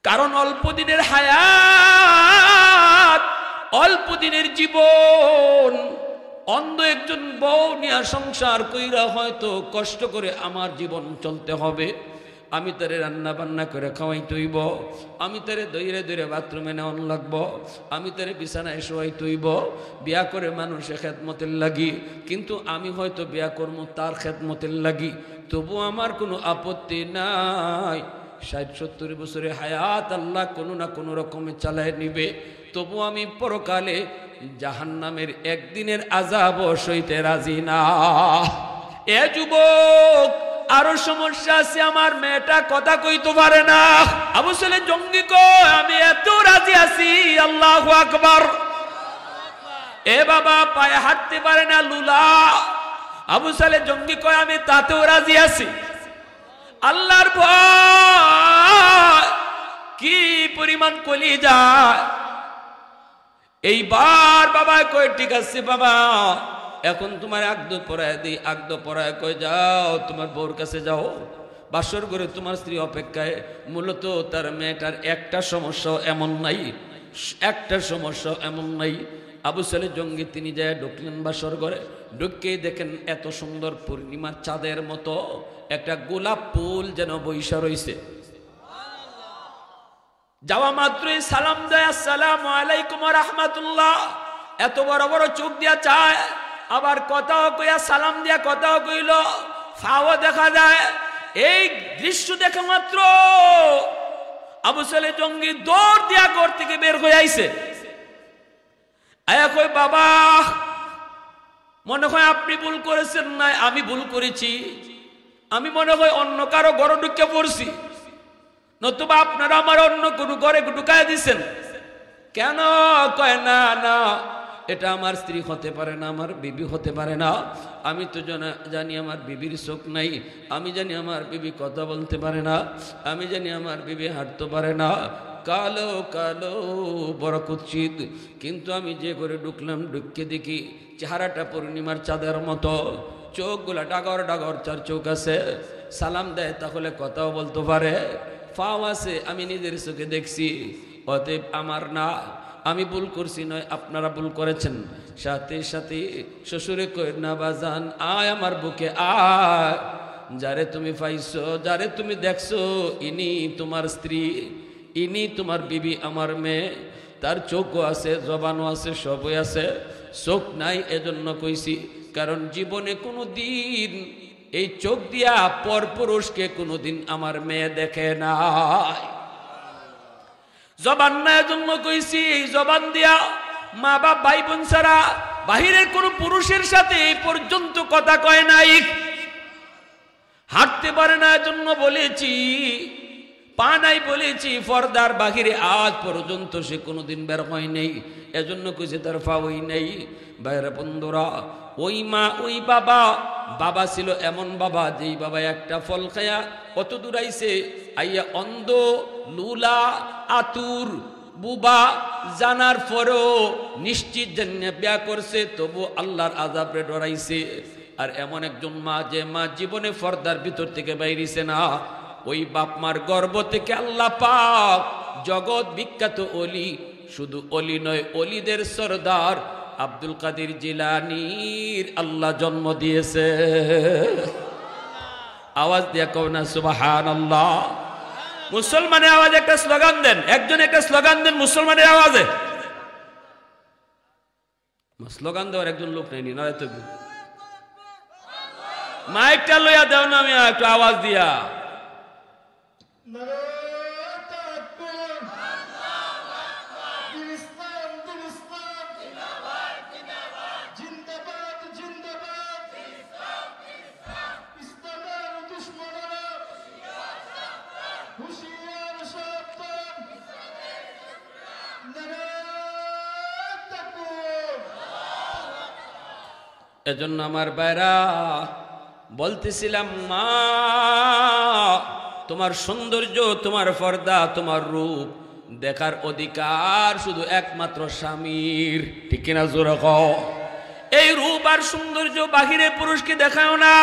কারণ অল্প দিনের হায়াত, অল্প দিনের জীবন। অন্ধ একজন বউ নিয়ে সংসার কইরা হয়তো কষ্ট করে আমার জীবন চলতে হবে। আমি তারে রান্না বান্না করে খাওয়াই তৈব, আমি তারে দইরে দইরে বাথরুমে নেওয়ান লাগবো, আমি তারে বিছানায় শোয়াই তৈব। বিয়া করে মানুষের খেদমতের লাগি, কিন্তু আমি হয়তো বিয়া করবো তার খেদমতের লাগি। তবু আমার কোনো আপত্তি নাই। ৬০-৭০ বছরের হায়াত আল্লাহ কোনো না কোনো রকমে চালায় নিবে। তবু আমি পরকালে জাহান্নামের একদিনের আযাব সইতে রাজি না। এ যুবক, আরো সমস্যা আছে, আমার মেয়েটা কথা কইতে পারে না। আবু সালে জঙ্গি কয় আমি এত রাজি আছি, আল্লাহু আকবার। এ বাবা, পায়ে হাঁটতে পারে না, লুলা। আবু সালে জঙ্গি কয় আমি তাতেও রাজি আছি। আল্লাহর ভয় কি পরিমাণ কলিজা। এইবার বাবা কয় ঠিক আছে বাবা, এখন তোমার আগদ পরায় দিই। আগদ পরায় কয় যাও তোমার বউর কাছে যাও, বাসর ঘরে তোমার স্ত্রী অপেক্ষায়। মূলত তার মেয়েটার একটা সমস্যা এমন নাই, একটা সমস্যা এমন নাই। আবু সালে জঙ্গি তিনি যায় ঢুকলেন বাসর ঘরে। ঢুকেই দেখেন এত সুন্দর পূর্ণিমার চাঁদের মতো একটা গোলাপ ফুল যেন বৈশা রইছে। যাওয়া মাত্রই সালাম দেয়, আসসালামু আলাইকুম ওয়া রাহমাতুল্লাহ। এত বড় বড় চোখ দিয়া চায়, আবার কথাও কইয়া সালাম দিয়া কথাও কইল, ফাও দেখা যায়। এই দৃশ্য দেখা মাত্র আবু সালে জঙ্গি দৌড় দিয়া ঘর থেকে বের হয়ে আইছে। আয়া কই বাবা, মনে হয় আপনি ভুল করেছেন না, আমি ভুল করেছি। আমি মনে হয় অন্য কারো ঘরে ঢুকে পড়ছি, নতুবা আপনারা আমার অন্য কোনো ঘরে ঢুকায় দিছেন কেন? কয় না না, এটা আমার স্ত্রী হতে পারে না, আমার বিবি হতে পারে না। আমি তো জানি আমার বিবির চোখ নাই, আমি জানি আমার বিবি কথা বলতে পারে না, আমি জানি আমার বিবি হাঁটতে পারে না। কালো কালো বড় কুৎসিত। কিন্তু আমি যে করে ঢুকলাম, ঢুককে দেখি চেহারাটা পূর্ণিমার চাঁদের মতো, চোখগুলা ডাগর ডাগর, চার চোখ আছে। সালাম দেয় তাহলে কথাও বলতে পারে, ফাও আছে, আমি নিজের চোখে দেখছি। অতএব আমার না, আমি ভুল করছি নয়, আপনারা ভুল করেছেন। সাথে সাথে শ্বশুরে কই না বাজান, আয় আমার বুকে আয়। যারে তুমি পাইছো, যারে তুমি দেখছো, ইনি তোমার স্ত্রী, ইনি তোমার বিবি, আমার মেয়ে। তার চোখও আছে, জবানও আছে, সবই আছে। চোখ নাই এজন্য কইছি, কারণ জীবনে কোনো দিন এই চোখ দিয়া পরপুরুষকে কোনোদিন আমার মেয়ে দেখে নাই। জবান না এজন্য কইছি, এই জবান দিয়া মা বাপ ভাই বোন ছাড়া বাহিরের কোন পুরুষের সাথে এই পর্যন্ত কথা কয় নাই। হাঁটতে পারে না এজন্য বলেছি, পা নাই বলেছি, পর্দার বাহিরে আজ পর্যন্ত সে কোনোদিন বের হয় নাই, এজন্য কইছে তার পাওই নেই। বাইরে বন্ধুরা, ওই মা ওই বাবা, বাবা ছিল এমন বাবা যেই বাবা একটা ফল খায়া কত দূর আইছে, আইয়া অন্ধ, লুলা, আতুর, বুবা জানার পরেও নিশ্চিত জানিয়ে বিয়া করছে, তবু আল্লাহর আযাবে ডরাইছে। আর এমন একজন মা, যে মা জীবনে পর্দার ভিতর থেকে বাইরেছে না, ওই বাপ মার গর্ভ থেকে আল্লাহ পাক জগৎ বিখ্যাত অলি, শুধু অলি নয়, অলিদের সরদার আব্দুল কাদের জিলানীর আল্লাহ জন্ম দিয়েছে। আওয়াজ দিয়া কও না সুবহানাল্লাহ। মুসলমানের আওয়াজে একটা স্লোগান দেন, একজন একটা স্লোগান দেন মুসলমানের আওয়াজে। স্লোগান দেওয়ার একজন লোক নেই, না তো মাইকটা লইয়া দাও না, আমি একটু আওয়াজ দিয়া। এজন্য আমার বাইরা বলতেছিলাম, মা তোমার সৌন্দর্য, তোমার পর্দা, তোমার রূপ দেখার অধিকার শুধু একমাত্র স্বামীর, ঠিক কিনা জোরে কও। এই রূপ আর সৌন্দর্য বাহিরে পুরুষকে দেখাও না।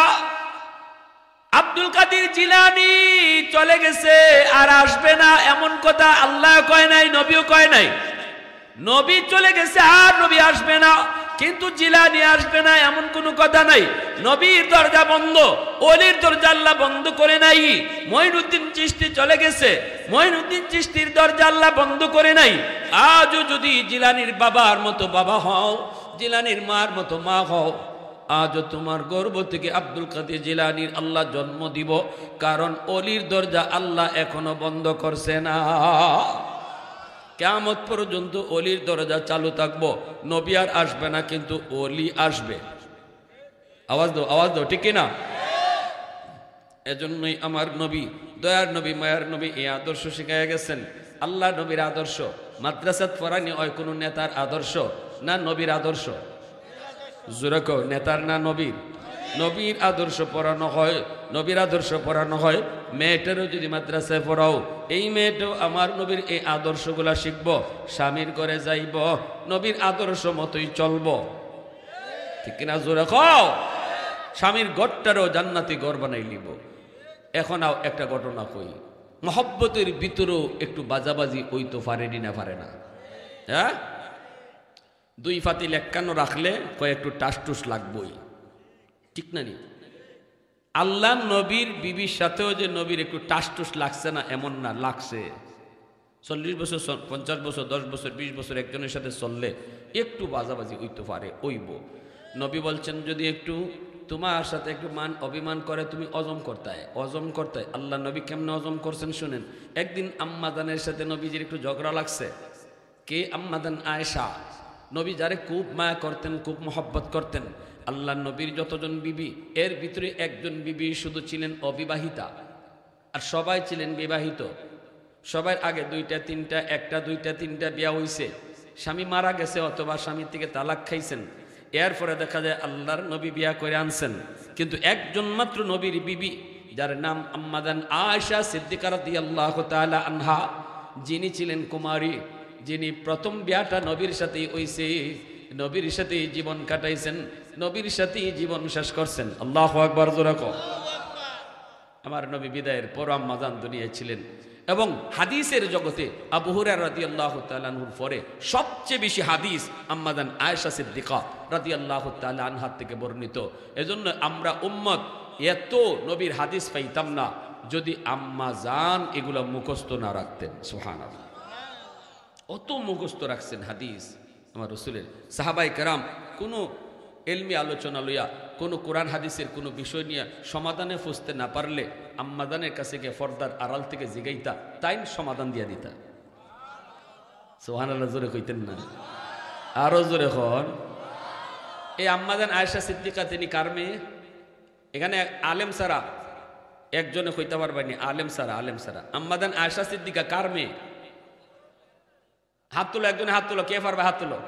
আব্দুল কাদের জিলানী চলে গেছে আর আসবে না এমন কথা আল্লাহ কয় নাই, নবীও কয় নাই। নবী চলে গেছে আর নবী আসবে না, কিন্তু জিলানী আসবে না এমন কোনো কথা নাই। নবীর দরজা বন্ধ, ওলির দরজা আল্লাহ বন্ধ করে নাই। মঈনুদ্দিন চিশতি চলে গেছে, মঈনুদ্দিন চিশতির দরজা আল্লাহ বন্ধ করে নাই। আজও যদি জিলানীর বাবার মতো বাবা হও, জিলানীর মার মতো মা হও, আজও তোমার গর্ভ থেকে আব্দুল কাদের জিলানীর আল্লাহ জন্ম দিব, কারণ ওলির দরজা আল্লাহ এখনো বন্ধ করছে না। কিয়ামত পর্যন্ত ওলির দরজা চালু থাকবো। নবী আর আসবে না, কিন্তু ওলি আসবে। আওয়াজ দাও, আওয়াজ দাও, ঠিক কিনা? এজন্যই আমার নবী, দয়ার নবী, মায়ার নবী এই আদর্শ শিখাইয়া গেছেন। আল্লাহ নবীর আদর্শ মাদ্রাসাত পড়ানি হয় কোন নেতার আদর্শ না নবীর আদর্শ? জোরে কও, নেতার না নবীর? নবীর আদর্শ পড়ানো হয়, নবীর আদর্শ পড়ানো হয়। মেয়েটারও যদি মাদ্রাসায় পড়াও, এই মেয়েটাও আমার নবীর এই আদর্শগুলা শিখব, স্বামীর ঘরে যাইব, নবীর আদর্শ মতোই চলব, ঠিক কিনা? জোরে কও। স্বামীর ঘরটারও জান্নাতি ঘর বানাই লিব। এখন একটা ঘটনা কই, মহব্বতের ভিতরেও একটু বাজাবাজি ওই তো পারেনি না, পারে না? হ্যাঁ, দুই ফাতিল একখানো রাখলে কয় একটু টাসটুস লাগবই, ঠিক না? নি আল্লাহ নবীর বিবির সাথেও যে নবীর একটু টাসটুস লাগছে না এমন না, লাগছে। 40 বছর, 50 বছর, 10 বছর, 20 বছর একজনের সাথে চললে একটু বাজাবাজি ওইতে পারে, ওইব। নবী বলছেন যদি একটু তোমার সাথে একটু মান অভিমান করে তুমি অজম করতায়, অজম করতায়। আল্লাহ নবী কেমনে অজম করছেন শুনেন। একদিন আম্মাদানের সাথে নবীজির একটু ঝগড়া লাগছে। কে? আম্মাদান আয়েশা। নবী যারে খুব মায়া করতেন, খুব মহব্বত করতেন। আল্লাহ নবীর যতজন বিবি, এর ভিতরে একজন বিবি শুধু ছিলেন অবিবাহিতা, আর সবাই ছিলেন বিবাহিত। সবার আগে 2টা 3টা, 1টা 2টা 3টা বিয়া হইছে, স্বামী মারা গেছে অথবা স্বামীর থেকে তালাক খাইছেন। এরপরে দেখা যায় আল্লাহর নবী বিয়া করে আনছেন, কিন্তু একজন মাত্র নবীর বিবি, যার নাম আম্মাদান আয়েশা সিদ্দিকা রাদিয়াল্লাহু তাআলা আনহা, যিনি ছিলেন কুমারী, যিনি প্রথম বিয়াটা নবীর সাথেই হইছে, নবীর সাথেই জীবন কাটাইছেন, নবীর সাথেই জীবন শেষ করছেন। আল্লাহু আকবার, জোরে কও। আমার নবী বিদায়ের পর আম্মাজান দুনিয়ায় ছিলেন। এবং হাদিসের জগতে আবু হুরায়রা রাদিয়াল্লাহু তাআলা আনহুর পরে সবচেয়ে বেশি হাদিস আম্মাজান আয়েশা সিদ্দিকা রাদিয়াল্লাহু তাআলা আনহা থেকে বর্ণিত। এজন্য আমরা উম্মত এত নবীর হাদিস পাইতাম না যদি আম্মাজান এগুলা মুখস্থ না রাখতেন। সুবহানাল্লাহ, অত মুখস্থ রাখছেন হাদিস আমার রাসূলের। সাহাবায়ে কেরাম কোনো এলমি আলোচনা লইয়া, কোনো কোরআন হাদিসের কোনো বিষয় নিয়ে সমাধানে ফুসতে না পারলে আম্মাদানের কাছে গিয়ে পর্দার আড়াল থেকে জিগাইতা, তাই সমাধান দিয়া দিতা। সুবহানাল্লাহ, জোরে কইতেন না? আরো জোরে হন। এই আম্মাদান আয়েশা সিদ্দিকা তিনি কার মেয়ে? এখানে আলেম সারা একজনে কইতে পারবানি, আলেম সারা, আলেম সারা। আম্মাদান আয়েশা সিদ্দিকা কার মেয়ে? হাত তুলো, একজনে হাত তুলো, কে পারবে? হাত তুলো।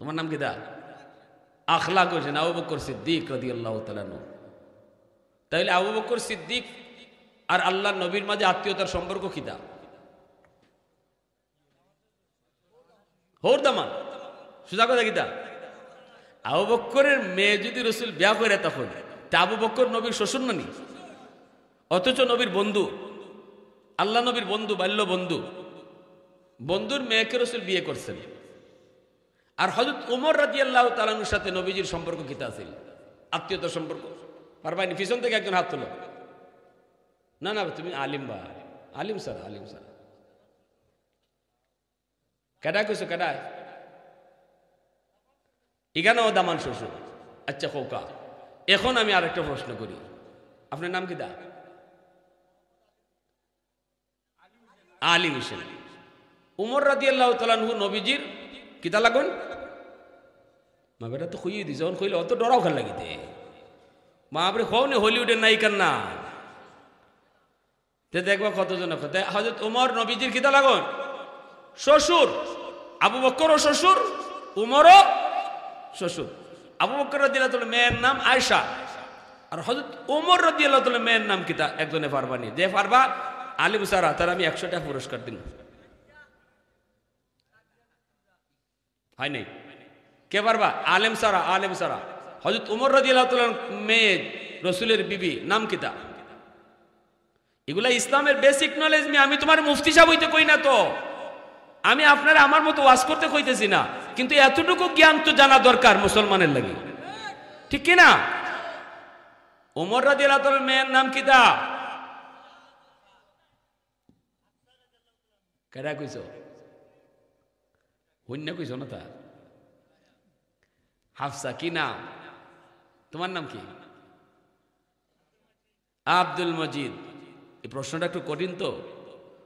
তোমার নাম কি? দা আখলাক হোসেন, আবু বকর সিদ্দিক রাদিয়াল্লাহু তাআলা আনহু। তাইলে আবু বকর সিদ্দিক আর আল্লাহ নবীর মাঝে আত্মীয়তার সম্পর্ক কি? দা হোর দামান সোজা কথা কি? দা আবু বকরের মেয়ে যদি রাসূল বিয়া করে তখন তা আবু বকর নবীর শ্বশুর নানি, অথচ নবীর বন্ধু, আল্লাহ নবীর বন্ধু, বাল্য বন্ধু, বন্ধুর মেয়েকে রাসূল বিয়ে করছেন। আর হযরত ওমর রাদিয়াল্লাহু তাআলা আনহুর সাথে নবীজির সম্পর্ক কি ছিল? আত্মীয়তার সম্পর্ক। পারবাইনি? পিছন থেকে একজন হাত তুলো। না না, তুমি আলিম বা আলিম স্যার, আলিম স্যার। কেডা কইছো? কেডা? এখানেও দামান শ্বশুর। আচ্ছা খোকা, এখন আমি আরেকটা প্রশ্ন করি, আপনার নাম কি? দা আলী হোসেন। উমর রাদিয়াল্লাহু তাআলা আনহু নবীজির কিতা লাগুন? মা বেটা তো খুইয়ে দিছে, যখন কইলে অত ডরাও খান লাগিতে মা আপনি খাওনি হলিউডের নায়িকার না, তে দেখবা কতজন। হযরত ওমর নবীজির কিতা লাগুন? শ্বশুর। আবু বকরও শ্বশুর, উমরও শ্বশুর। আবু বকর রাদিয়াল্লাহু তাআলা মেয়ের নাম আয়েশা, আর হযরত ওমর রাদিয়াল্লাহু তাআলা মেয়ের নাম কিতা? একজনে পারবানি। যে পারবা আলিম সারা তার আমি 100 টাকা পুরস্কার দিন। হয় নাই? কে পারবা? আলেম সারা, আলেম সারা। হযরত ওমর রাদিয়াল্লাহু তাআলার মেয়ে রাসূলের বিবি নাম কিতা? এগুলা ইসলামের বেসিক নলেজ। আমি তোমার মুফতি সাহেব হইতে কই না তো, আমি আপনারা আমার মতো ওয়াজ করতে কইতেছি না, কিন্তু এতটুকু জ্ঞান তো জানা দরকার মুসলমানের লাগি, ঠিক কি না? ওমর রাদিয়াল্লাহু তাআলার মেয়ের নাম কিতা? কেডা কইছো? হইনা কইছো না তা? হাফসা। কি নাম? তোমার নাম কি? আব্দুল মজিদ। এই প্রশ্নটা একটু কঠিন তো।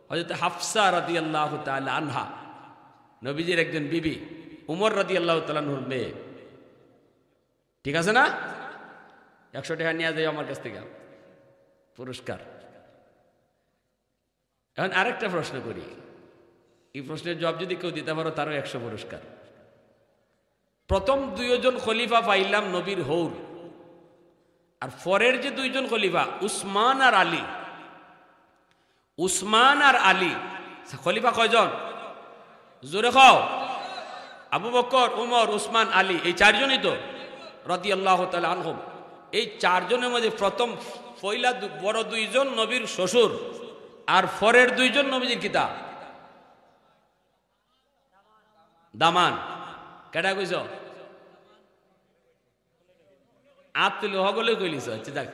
হযরত হাফসা রাদিয়াল্লাহু তাআলা আনহা নবীজির একজন বিবি, উমর রাদিয়াল্লাহু তাআলা আনহুর মেয়ে, ঠিক আছে না? 100 টাকা নিয়ে যাই আমার কাছ থেকে পুরস্কার। এখন আরেকটা প্রশ্ন করি, এই প্রশ্নের জবাব যদি কেউ দিতে পারো তারও 100 পুরস্কার। প্রথম দুইজন খলিফা পাইলাম নবীর হৌর, আর পরের যে দুইজন খলিফা উসমান আর আলী, উসমান আর আলী খলিফা কয়জন? জোরে খাও। আবু বকর, উমর, উসমান, আলী, এই চারজনই তো রাদিয়াল্লাহু তাআলা আনহুম। এই চারজনের মধ্যে প্রথম পয়লা বড় দুইজন নবীর শ্বশুর, আর পরের দুইজন নবীজির কিতা? দামান। কেডা কইছ? আত্মীয় হগলে কইলিস। আচ্ছা যাক,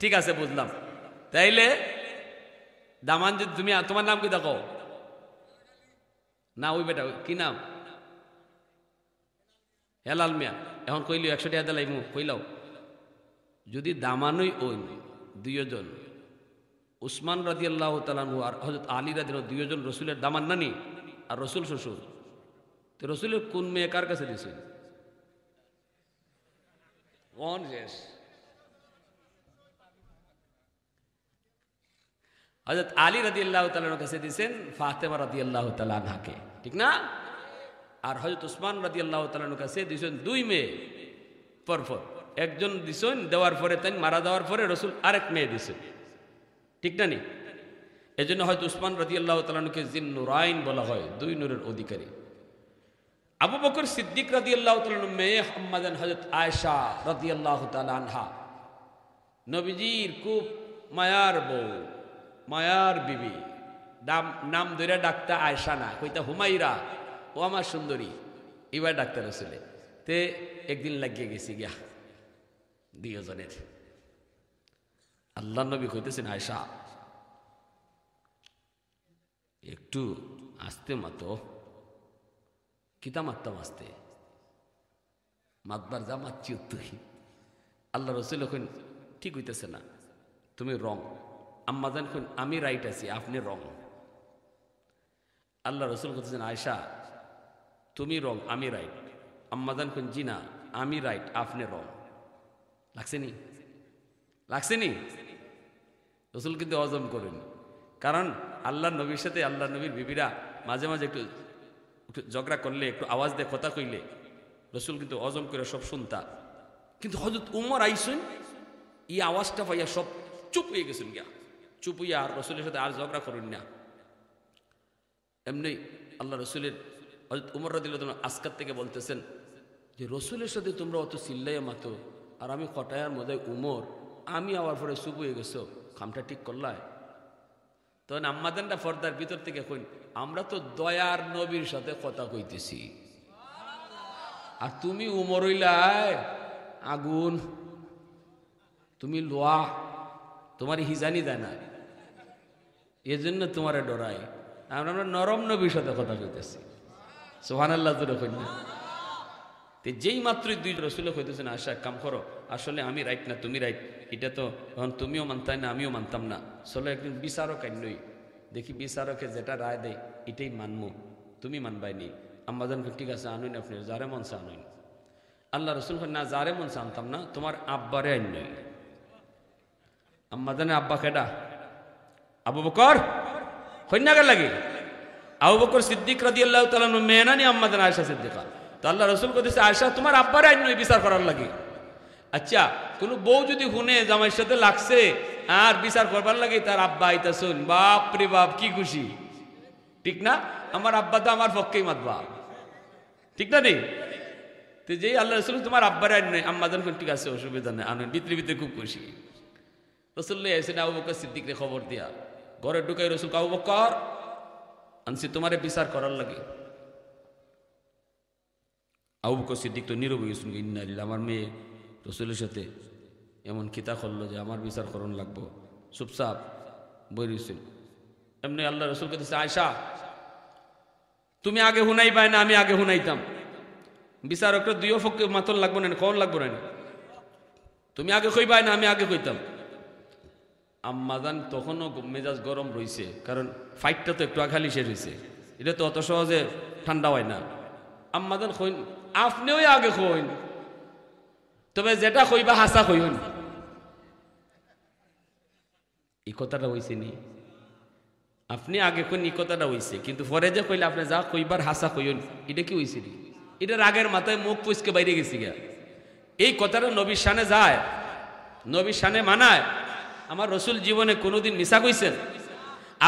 ঠিক আছে বুঝলাম। তাইলে দামান যদি তুমি, তোমার নাম কি দেখো না? ওই বেটা কি নাম? হেলাল মিয়া। এখন কইলি 100 টাকা দিলাই মু কইলাও। যদি দামানই ওই দুইজন উসমান রাদিয়াল্লাহু তাআলা আনহু আর হযরত আলী রাদিয়াল্লাহু দুইজন রাসূলের দামান নানি আর রাসূল শ্বশুর, তো রাসূলের কোন মেয়ে কার কাছে দিছে? কোন শেষ? হযরত আলী রাদিয়াল্লাহু তাআলার কাছে দিবেন ফাতেমা রাদিয়াল্লাহু তাআলা আনহাকে, ঠিক না? আর হযরত উসমান রাদিয়াল্লাহু তাআলার কাছে দিবেন দুই মেয়ে পরপর। একজন দিছেন দেওয়ার পরে, তাই মারা দেওয়ার পরে রাসূল আরেক মেয়ে দিছেন, ঠিক না নি? এজন্য হয়তো উসমান রাদিয়াল্লাহু তাআলাকে জিন্নুরাইন বলা হয়, দুই নূরের অধিকারী। আবু বকর সিদ্দিক রাদিয়াল্লাহু তাআলার মেয়ে আম্মাজান হযরত আয়েশা রাদিয়াল্লাহু তাআলা আনহা, নবীজির খুব মায়ার বউ, মায়ার বিবি। নাম ধরে ডাকতা আয়েশা না, কইতা হুমাইরা, ও আমার সুন্দরী, এবার ডাক্তার রাসূলে। তে একদিন লাগিয়ে গেছি গিয়া দুইজনের। আল্লাহ নবী কইতেছেন, আয়েশা একটু আস্তে মাতো। কিতা মারতাম আস্তে? মাতবার যা মারছি তুই। আল্লাহ রসুল এখন ঠিক হইতেছে না, তুমি রং। আম্মাজান কোন আমি রাইট আছি, আপনি রং। আল্লাহ রসুল বলতেছেন, আয়েশা তুমি রং, আমি রাইট। আম্মাজান কোন জি না, আমি রাইট, আপনি রং। লাগছে নি? লাগছে নি? রসুল কিন্তু হজম করেন, কারণ আল্লাহ নবীর সাথে আল্লাহ নবীর বিবিরা মাঝে মাঝে একটু ঝগড়া করলে, একটু আওয়াজ দিয়ে কথা কইলে রসুল কিন্তু হজম করে সব শুনতা। কিন্তু হযরত উমর আইসেন, এই আওয়াজটা পাইয়া সব চুপ হয়ে গেছেন গিয়া, চুপ হইয়া আর রসুলের সাথে আর ঝগড়া করেন না। এমনি আল্লাহ রসুলের হযরত উমর রাদিয়াল্লাহু তাআলা আসকার থেকে বলতেছেন যে রসুলের সাথে তোমরা অত চিল্লাইয়া মাতো, আর আমি কটায়ার মধ্যে উমর, আমি আওয়ার পরে চুপ হয়ে গেছো, খামটা ঠিক করলায়। তখন আম্মাদানটা পর্দার ভিতর থেকে কইন, আমরা তো দয়ার নবীর সাথে কথা কইতেছি, আর তুমি উমর হইলাই আগুন, তুমি লোয়া, তোমার হিজানি দেয় না, এজন্য তোমারে ডরাই। আমরা নরম নবীর সাথে কথা কইতেছি। সুবহানাল্লাহ জোরে কইন না। যেই মাত্রই দুই রসুল কইতেছেন, আশা কাম করো, আসলে আমি রাইট না তুমি রাইট, এটা তো এখন তুমিও মানতাই না আমিও মানতাম না, চলো একদিন বিচারক আইনই, দেখি বিচারকে যেটা রায় দেয় এটাই মানবো, তুমি মানবাইনি। আম্মাজান ঠিক আছে আনুন, আপনি যারে মনসা আনুন। আল্লাহ রসুল না, যারে মনসা আনতাম না, তোমার আব্বারে আইনই। আম্মাজানের আব্বা কেডা? আবু বকর। কন্যাকে লাগে আবু বকর সিদ্দিক রাদিয়াল্লাহু তাআলা মেয়ে না নি আম্মাজান আয়েশা সিদ্দিকা। তো আল্লাহ রসুল কইতেছে, আয়েশা তোমার আব্বারে আইনই বিচার করার লাগে। আচ্ছা, কোন বউ যদি শুনে জামাইয়ের সাথে লাগছে আর বিচার করবার লাগে, তার আব্বা আইতা শুন, বাপ রে বাপ কি খুশি, ঠিক না? আমার আব্বা তো আমার পক্ষেই মাতবা, ঠিক না? নেই তো যেই আল্লাহ রসুল তোমার আব্বার আইন নেই, আম্মাজান ঠিক আছে অসুবিধা নেই, আনেন ভিতরে ভিতরে খুব খুশি। রসুল এসে আবু বকর সিদ্দিকরে খবর দিয়া ঘরে ঢুকাই রসুল আবু বকর আনছি তোমারে বিচার করার লাগে। আবু বকর সিদ্দিক তো নীরব হয়ে গেছেন, ইন্নালিল্লাহ, আমার মেয়ে রসুলের সাথে এমন খিতা করলো যে আমার বিচার করণ লাগবো, চুপচাপ বই রয়েছেন। এমনি আল্লাহ রসুলকে দিচ্ছে, আয়সা তুমি আগে হুনাই পাই না, আমি আগে হুনাইতাম, বিচারকরা দুইও পক্ষে মাতন লাগবো না, কন লাগবো না, তুমি আগে কই পাই না, আমি আগে কইতাম। আম্মাজান তখনও মেজাজ গরম রয়েছে, কারণ ফাইটটা তো একটু আঘালি শেষ হয়েছে, এটা তো অত সহজে ঠান্ডা হয় না। আম্মাজান কইন আপনিও আগে কইন, তবে যেটা কইবা হাসা কইন। এই কথাটা হয়েছে নি, আপনি আগে কইন, এই কথাটা হয়েছে, কিন্তু পরে যে কইলে আপনি যা কইবার হাসা কইন, এটা কি হয়েছে নি? এটা রাগের মাথায় মুখ পুষকে বাইরে গেছি গা। এই কথাটা নবীর শানে যায়, নবীর শানে মানায়। আমার রসুল জীবনে কোনোদিন মিশা কইছেন?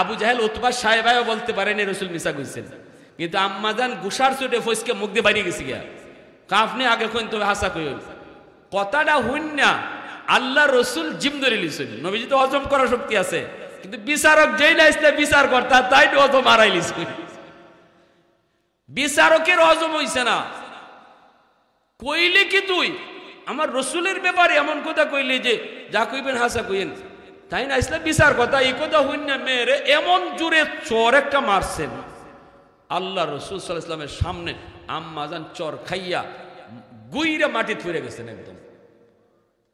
আবু জাহেল উতবা সাহেবায়ও বলতে পারেনি রসুল মিশা কইছেন, কিন্তু আম্মাজান গুসার চোটে ফসকে মুখ দিয়ে বাইরে গেছি গা। আপনি আগে কইন তবে হাসা কইন, কথাটা হইন না। আল্লাহ রসুল জিম ধরে লিছেন, নবীজি তো হজম করার শক্তি আছে, কিন্তু বিচারক যেই না ইসলে বিচার করতা তাই তো হজম হারাই লিছ। বিচারকের হজম হইছে না, কইলে কি তুই আমার রসুলের ব্যাপারে এমন কথা কইলে যে যা কইবেন হাসা কইন, তাই না ইসলাম বিচার কথা এই কথা হইন না। মেয়েরে এমন জোরে চর একটা মারছেন আল্লাহ রসুল সাল্লাল্লাহু আলাইহি ওয়াসাল্লামের সামনে, আম্মাজান চর খাইয়া গুইরা মাটি থুরে গেছেন, একদম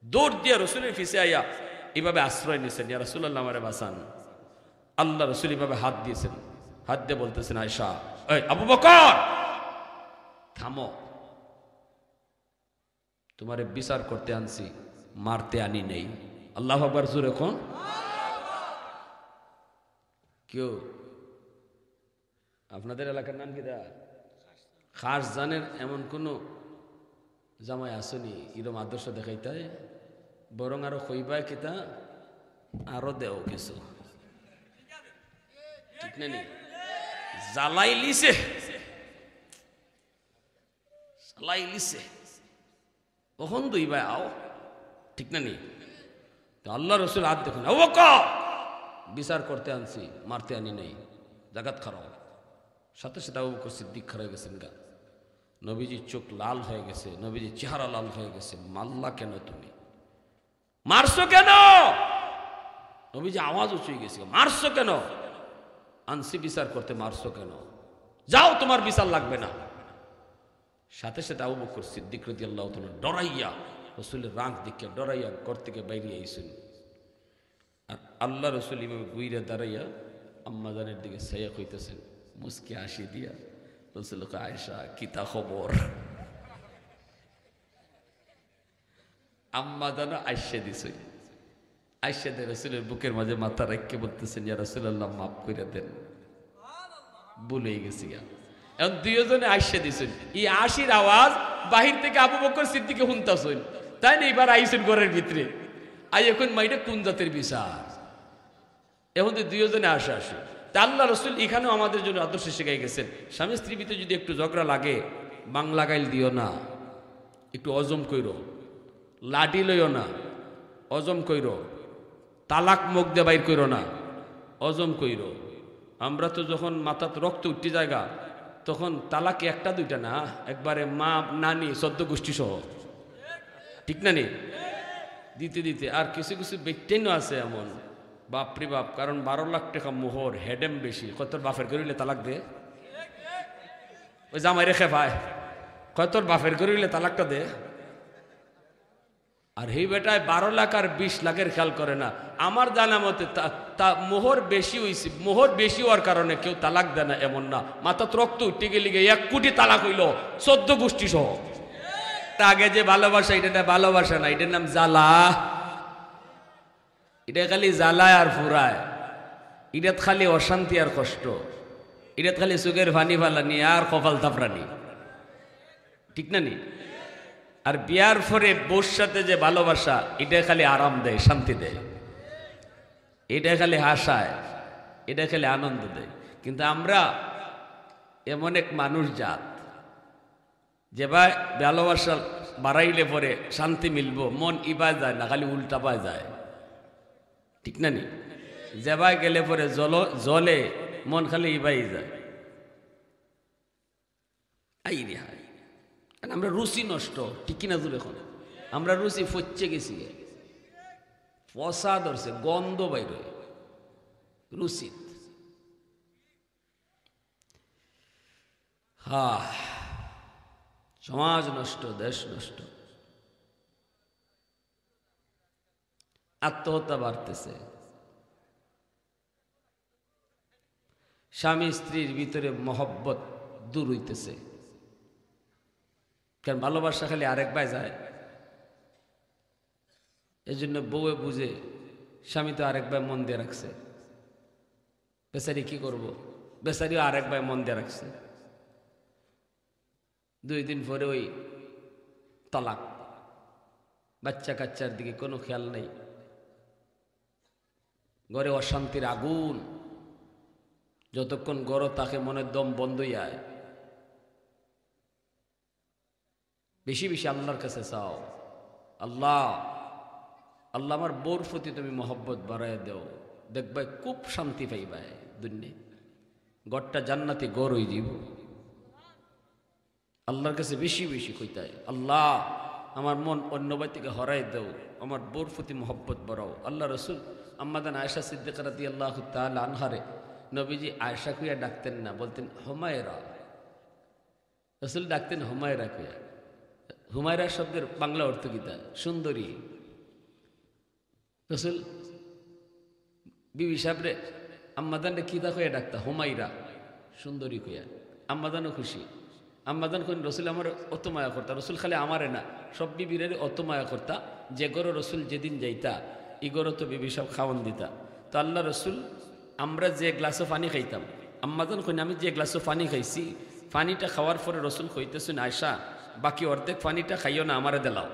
দৌড় দিয়ে রসুলের ফিসে আইয়া এভাবে আশ্রয় নিয়েছেন, ইয়া রাসূলুল্লাহ আমারে বাঁচান। আল্লাহ রসুল এভাবে হাত দিয়েছেন, হাত দিয়ে বলতেছেন, আয়েশা এই আবু বকর থামো, তোমারে বিচার করতে আনছি, মারতে আনি নেই। আল্লাহু আকবার জোরে কোন। কেউ আপনাদের এলাকার নাম কি দা খাস জানের এমন কোন জামাই আসেনি এরম আদর্শ দেখাইতে, বরং আরো কইবায় কিতা আরো দেও কিছু, ঠিক না? জ্বালাই লিছে, জ্বালাই লিছে, কখন দুই ভাই আও, ঠিক না? আল্লাহ রসুল হাত দেখুন, বিচার করতে আনছি, মারতে আনি নাই, জাগাত খারাপ। সাথে সাথে আবু বকর সিদ্দিক খারাপ গেছেন গা। নবীজির চোখ লাল হয়ে গেছে, নবীজির চেহারা লাল হয়ে গেছে। মাল্লা কেন তুমি, মারছো কেন? নবীজি আওয়াজ উঁচুই গেছে, মারছো কেন? আনছি বিচার করতে, মারছো কেন? যাও, তোমার বিচার লাগবে না। সাথে সাথে আবু বকর সিদ্দিক রাদিয়াল্লাহু তাআলা ডরাইয়া, রসুলের রাগ দেখে ডরাইয়া ঘর থেকে বাইরে আইছেন। আর আল্লাহ রসুল এভাবে গুইরা দাঁড়াইয়া আম্মাজানের দিকে ছাইয়া কইতেছেন, মুস্কি হাসি দিয়া রসুল, আয়েশা কিতা খবর? আম্মাজান আইসা দিছে, আইসা দিয়ে রসুলের বুকের মাঝে মাথা রেখে বলতেছেন, ইয়া রাসূলুল্লাহ মাফ করে দেন, ভুলে গেছি। এখন দুইজনে আইসা দিছেন, এই আশির আওয়াজ বাহির থেকে আবু বকর সিদ্দিকে শুনতাছেন, তাই না? এবার আইসেন ঘরের ভিতরে, আই এখন মাইটা কোন জাতের বিচার? এখন দুইজনে আসে আসে। তা আল্লাহ রসুল এখানেও আমাদের জন্য আদর্শ শিখাই গেছেন, স্বামী স্ত্রীর ভিতরে যদি একটু ঝগড়া লাগে, বাংলা গাইল দিও না, একটু অজম কইরো, লাডি লইও না, অজম কইরো, তালাক মুখ দিয়ে বাইর কইরো না, অজম কইরো। আমরা তো যখন মাথাত রক্ত উঠতে জায়গা, তখন তালাক একটা দুইটা না, একবারে মা নানি 14 গোষ্ঠী সহ, ঠিক না? দিতে দিতে আর কিছু কিছু ব্যক্তিও আছে এমন, বাপরে বাপ, কারণ 12 লাখ টাকা মোহর, হেডেম বেশি, কত বাফের করিলে তালাক দে, ওই জামাই রেখে পায়, কত বাফের করিলে তালাকটা দে। আর এই বেটায় 12 লাখ আর 20 লাখের খেয়াল করে না। আমার জানা মতে মোহর বেশি হয়েছে, মোহর বেশি হওয়ার কারণে কেউ তালাক দেয় না এমন না, মাথা রক্ত উঠতে গেলে 1 কোটি তালাক হইল 14 গোষ্ঠী সহ। তা আগে যে ভালোবাসা, এটা ভালোবাসা না, এটার নাম জ্বালা। এটা খালি জ্বালায় আর ফুরায়, এটা খালি অশান্তি আর কষ্ট, এটা খালি চোখের পানি ফালানি আর কপাল থাপড়ানি, ঠিক না? আর বিয়ার পরে বউর সাথে যে ভালোবাসা, এটা খালি আরাম দেয়, শান্তি দেয়, এটা খালি হাসায়, এটা খালি আনন্দ দেয়। কিন্তু আমরা এমন এক মানুষ জাত যে ভাই ভালোবাসা বাড়াইলে পরে শান্তি মিলব, মন ইবায় যায় না, খালি উল্টা পায় যায়। ঠিক না নি? যে ভাই গেলে পরে জলে মন খালি ইবাই যায়। আই রে হাই, আমরা রুচি নষ্ট। ঠিক কিনা দূর? এখন আমরা রুচি ফচ্ছে গেছি, পচা ধরছে, গন্ধ বাইরে রুচি। সমাজ নষ্ট, দেশ নষ্ট, আত্মহত্যা বাড়তেছে, স্বামী স্ত্রীর ভিতরে মহব্বত দূর হইতেছে। কারণ ভালোবাসা খালি আরেক ভাই যায়, এই জন্য বউয়ে বুঝে স্বামী তো আরেক ভাই মন দিয়ে রাখছে, বেচারি কি করবো, বেচারিও আরেক ভাই মন দিয়ে রাখছে। 2 দিন পরে ওই তালাক, বাচ্চা কাচ্চার দিকে কোনো খেয়াল নেই, ঘরে অশান্তির আগুন, যতক্ষণ গড় তাকে মনের দম বন্ধ যায়। বেশি বেশি আল্লাহর কাছে চাও, আল্লাহ আল্লাহ আমার বউর প্রতি তুমি মহব্বত বাড়ায় দেও, দেখবাই খুব শান্তি পাইবাই দুনিয়া, গড়টা জান্নাতি গড় হয়ে যাব। আল্লাহর কাছে বেশি বেশি কইতাই, আল্লাহ আমার মন অন্য বাই থেকে হরাই দেও, আমার বউর প্রতি মহব্বত বাড়াও। আল্লাহ রসুল আম্মাদান আয়েশা সিদ্দিকা রাদিয়াল্লাহু তাআলা আনহারে নবীজি আয়েশা কুইয়া ডাকতেন না, বলতেন হুমায়রা। রসুল ডাকতেন হুমায়রা কুইয়া। হুমায়রা শব্দের বাংলা অর্থ গীতা সুন্দরী। রসুল বিবি সাহেবরে আম্মাদানরে কিতা কইয়া ডাকতা, হুমায়রা, সুন্দরী কইয়া। আম্মাদানও খুশি। আম্মাদান কোন রসুল আমার অত মায়া করতা, রসুল খালি আমারে না সব বিবির অত মায়া করতা, যে গরো রসুল যেদিন যাইতা ইগরো তো বিবি সব খাওয়ান দিতা। তো আল্লাহ রসুল আমরা যে গ্লাসও পানি খাইতাম, আম্মাদান কইন আমি যে গ্লাসও পানি খাইছি, পানিটা খাওয়ার পরে রসুল কইতেছেন আয়সা বাকি অর্ধেক পানিটা খাইও না, আমারে দেলাও।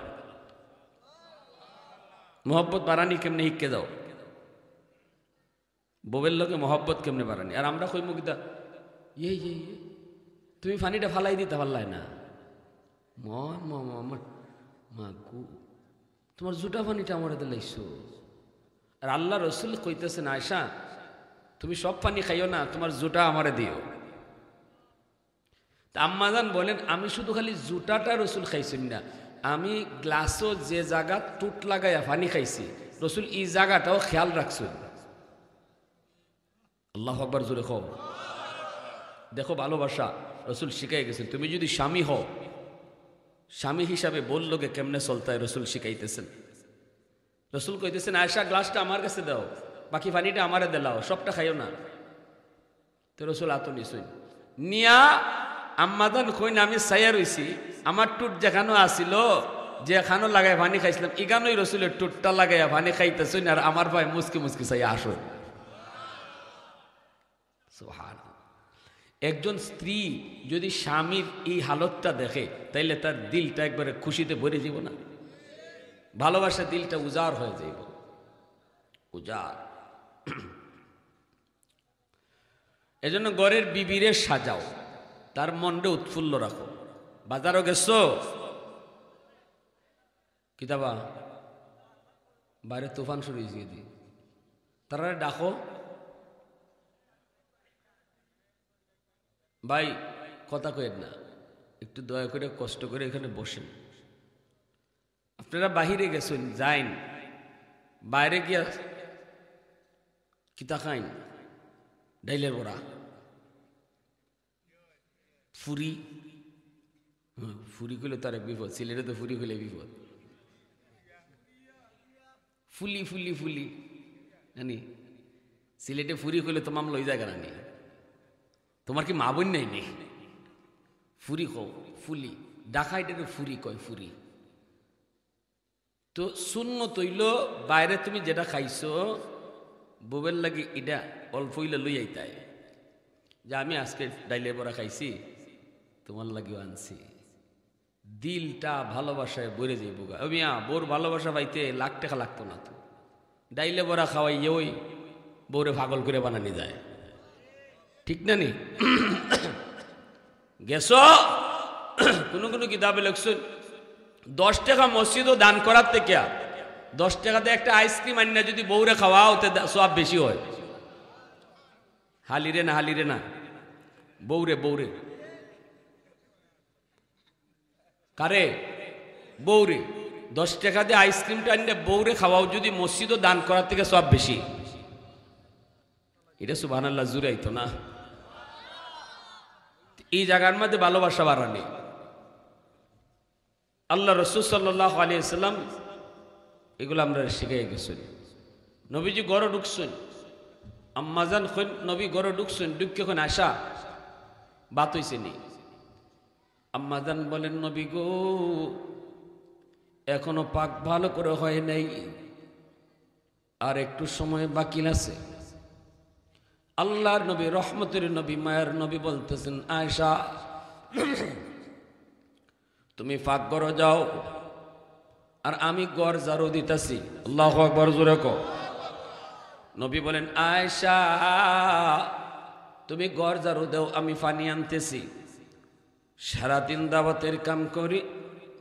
মোহব্বত বাড়ানি কেমনে হিককে যাও, বউয়ের লোকে মহব্বত কেমনে বাড়ানি। আর আমরা কই মুগিতা ইয়ে ইয়ে ইয়ে তুমি পানিটা ফালাই দিতে পারলাই না, আমার মাগু তোমার জুটা পানিটা আমার দিলাইছো। আর আল্লাহ রসুল কইতেছেন আয়সা তুমি সব পানি খাইও না, তোমার জুটা আমারে দিও। তা আম্মাজান বলেন আমি শুধু খালি জুটাটা রসুল খাইছেন না, আমি গ্লাসও যে জায়গা টুট লাগাইয়া পানি খাইছি রসুল এই জায়গাটাও খেয়াল রাখছেন। আল্লাহু আকবার, জোরে খাও। দেখো ভালোবাসা রসুল শিখাই গেছেন। তুমি যদি স্বামী হও, স্বামী হিসাবে বললোকে কেমনে চলতে হয় রসুল শিখাইতেছেন। রসুল কইতেছেন আয়েশা গ্লাসটা আমার কাছে দাও, বাকি পানিটা আমারে দেলাও, সবটা খাইও না। তো রসুল আতো নিছুন নিয়া আম্মাদান কইন আমি সাইয়া রইছি, আমার টুট যেখানো আসিল যেখানো লাগাই পানি খাইছিলাম ইগানোই রসুলের টুটটা লাগাইয়া পানি খাইতেছুন, আর আমার ভাই মুসকি মুসকি চাইয়া আসুন। সুবহানাল্লাহ। একজন স্ত্রী যদি স্বামীর এই হালতটা দেখে তাইলে তার দিলটা একবারে খুশিতে ভরে যাব না, ভালোবাসা দিলটা উজাড় হয়ে যাইব, উজাড়। এজন্য ঘরের বিবিরে সাজাও, তার মনটা উৎফুল্ল রাখো। বাজারও গেছো কিতাবা বাইরে তুফান শুরু হয়েছে, দি তারা ডাকো ভাই কথা কয়েন না, একটু দয়া করে কষ্ট করে এখানে বসেন। আপনারা বাহিরে গেছেন, যাইন, বাইরে গিয়া কিতা খাইন, ডাইলের বড়া, ফুরি। ফুরি খুলে তার এক বিপদ, সিলেটে তো ফুরি খুলে বিপদ। ফুলি ফুলি ফুলি জানি, সিলেটে ফুরি খুলে তো মামলা ওই জায়গা রানি। তোমার কি মা বোন নাই নেই? ফুরি কও, ফুলি, ডাকাইটারে ফুরি কয়, ফুরি। তো শূন্য তৈল বাইরে তুমি যেটা খাইছো বউয়ের লাগে এটা অল্প হইলে লই আইতাই, যে আমি আজকে ডাইলে বড়া খাইছি তোমার লাগিও আনছি। দিলটা ভালোবাসায় ভরে যাইব গা। মিয়া বোর ভালোবাসা পাইতে লাখ টাকা লাগতো না, তো ডাইলে বড়া খাওয়াই ওই বউরে পাগল করে বানানি যায়। ঠিক না নি? গেছো কোনো কোনো কিতাবে লিখছেন 10 টাকা মসজিদও দান করার থেকে 10 টাকাতে একটা আইসক্রিম আনিনা যদি বউরে খাওয়া ওতে সব বেশি হয়। হালিরে না বউরে কারে বউরে 10 টাকা দিয়ে আইসক্রিমটা আনিনা বউরে খাওয়াও যদি মসজিদও দান করার থেকে সব বেশি। এটা সুবহানাল্লাহ জুড়ে আইতো না। এই জায়গার মধ্যে ভালোবাসা বাড়ানি। আল্লাহ রাসূল সাল্লাল্লাহু আলাইহি ওয়াসাল্লাম এগুলো আমরা শিখাই গেছেন। নবীজি ঘরে ঢুকছেন, আম্মাজান কইন নবী ঘরে ঢুকছেন, ঢুকে কোন আশা বাত হইছে নি। আম্মাজান বলেন নবী গো এখনো পাক ভালো করে হয় নাই, আর একটু সময় বাকি আছে। আল্লাহর নবী রহমতের নবী মায়ের নবী বলতেছেন আয়েশা তুমি পাক ঘরে যাও আর আমি ঘর ঝাড়ু দিতেছি। আল্লাহু আকবার জোরে কও। নবী বলেন আয়েশা তুমি ঘর ঝাড়ু দাও আমি পানি আনতেছি। সারাদিন দাওয়াতের কাম করি,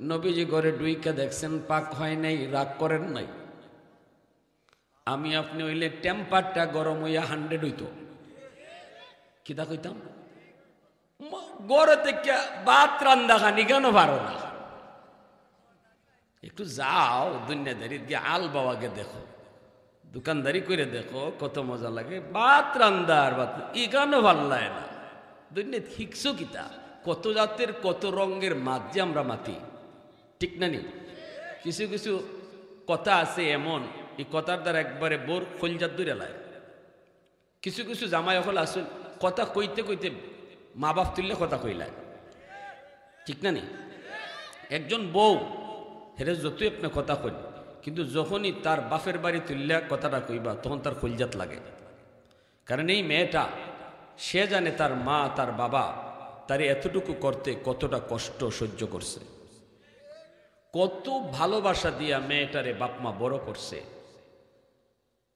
নবীজি ঘরে ডুইকা দেখছেন পাক হয় নাই, রাগ করেন নাই। আমি আপনি হইলে টেম্পারটা গরম হইয়া 100 হইতো, কিতা কইতাম গড়ে থেকে ভাত রান্দা খানি কেন পারো না? একটু যাও দুনিয়াদারি দিয়ে আল বাবাকে দেখো, দোকানদারি করে দেখো কত মজা লাগে। ভাত রান্দার ভাত ই কেন ভাল লাগে না? দুনিয়া শিখছো কিতা? কত জাতের কত রঙের মাছ যে আমরা মাতি, ঠিক না নি? কিছু কিছু কথা আছে এমন, এই কথার দ্বারা একবারে বোর খোলজাত দূরে লাগে। কিছু কিছু জামাই হল আসুন কথা কইতে কইতে মা বাপ তুললে কথা কইলায়, ঠিক না নি? একজন বউ হেরে যতই আপনি কথা কই, কিন্তু যখনই তার বাপের বাড়ি তুললে কথাটা কইবা তখন তার খোলজাত লাগে। কারণ এই মেয়েটা সে জানে তার মা তার বাবা তার এতটুকু করতে কতটা কষ্ট সহ্য করছে, কত ভালোবাসা দিয়া মেয়েটারে বাপ মা বড় করছে।